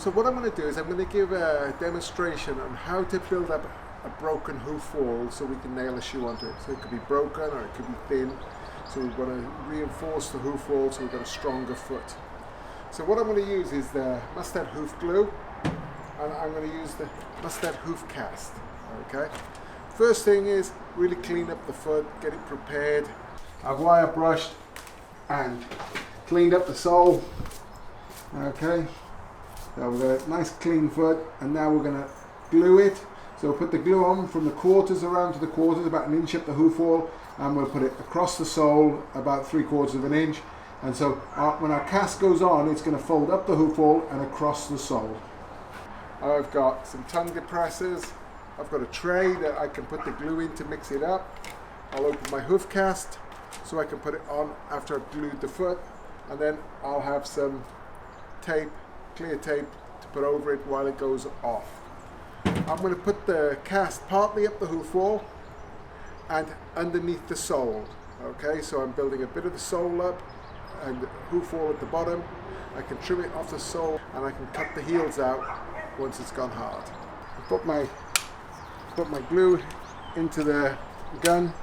So what I'm going to do is I'm going to give a demonstration on how to build up a broken hoof wall so we can nail a shoe onto it. So it could be broken or it could be thin. So we want to reinforce the hoof wall so we've got a stronger foot. So what I'm going to use is the Mustad hoof glue, and I'm going to use the Mustad hoof cast. Okay. First thing is really clean up the foot, get it prepared. I've wire brushed and cleaned up the sole. Okay. So we've got a nice clean foot, and now we're going to glue it. So we'll put the glue on from the quarters around to the quarters, about an inch up the hoof wall, and we'll put it across the sole about 3/4 of an inch. And so when our cast goes on, it's going to fold up the hoof wall and across the sole. I've got some tongue depressors. I've got a tray that I can put the glue in to mix it up. I'll open my hoof cast so I can put it on after I've glued the foot, and then I'll have some tape, clear tape, to put over it while it goes off. I'm going to put the cast partly up the hoof wall and underneath the sole. Okay, so I'm building a bit of the sole up and the hoof wall at the bottom. I can trim it off the sole and I can cut the heels out once it's gone hard. I put my glue into the gun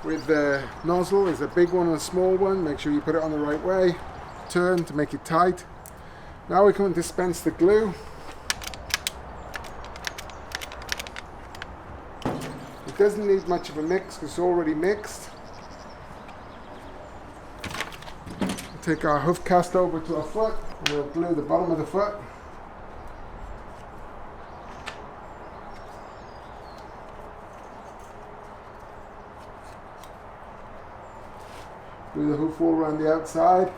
with the nozzle. There's a big one and a small one. Make sure you put it on the right way. Turn to make it tight. Now we can dispense the glue. It doesn't need much of a mix because it's already mixed. We'll take our hoof cast over to our foot and we'll glue the bottom of the foot. Glue the hoof wall around the outside.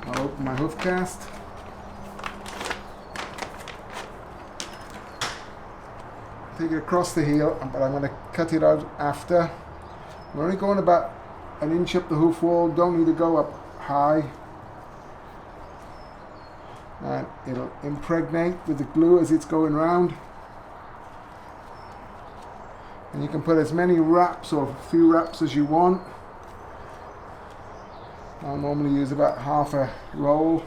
I'll open my hoof cast. Take it across the heel, but I'm going to cut it out after. We're only going about an inch up the hoof wall, don't need to go up high. And it'll impregnate with the glue as it's going round. And you can put as many wraps or few wraps as you want. I'll normally use about half a roll.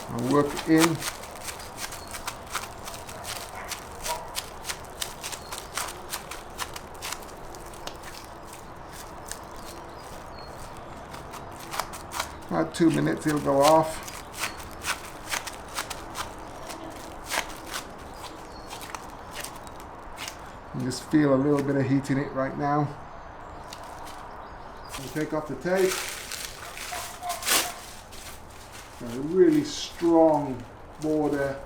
I'll work in. About 2 minutes it'll go off. You just feel a little bit of heat in it right now. We'll take off the tape. A really strong border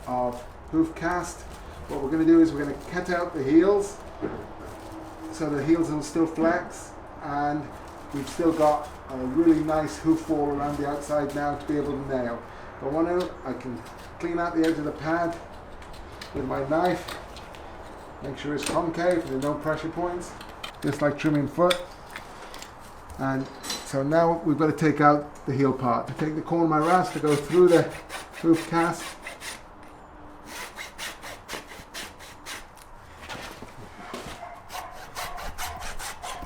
of hoof cast. What we're going to do is we're going to cut out the heels so the heels will still flex, and we've still got a really nice hoof wall around the outside now to be able to nail. If I want to, I can clean out the edge of the pad with my knife, make sure it's concave and there are no pressure points, just like trimming foot. And so now we've got to take out the heel part. I take the corner of my rasp to go through the hoof cast.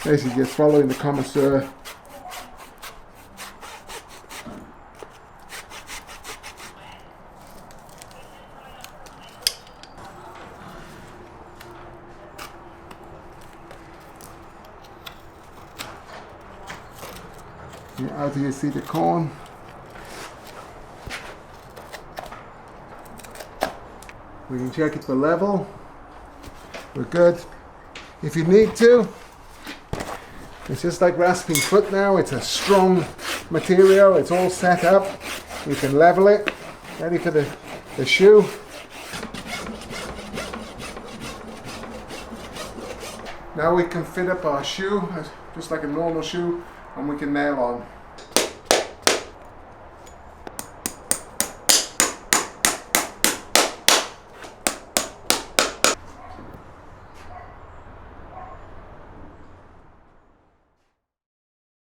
Basically just following the connoisseur. Out here, you see the corn. We can check it for level. We're good. If you need to, it's just like rasping foot now. It's a strong material. It's all set up. You can level it. Ready for the shoe. Now we can fit up our shoe. just like a normal shoe, and we can nail on.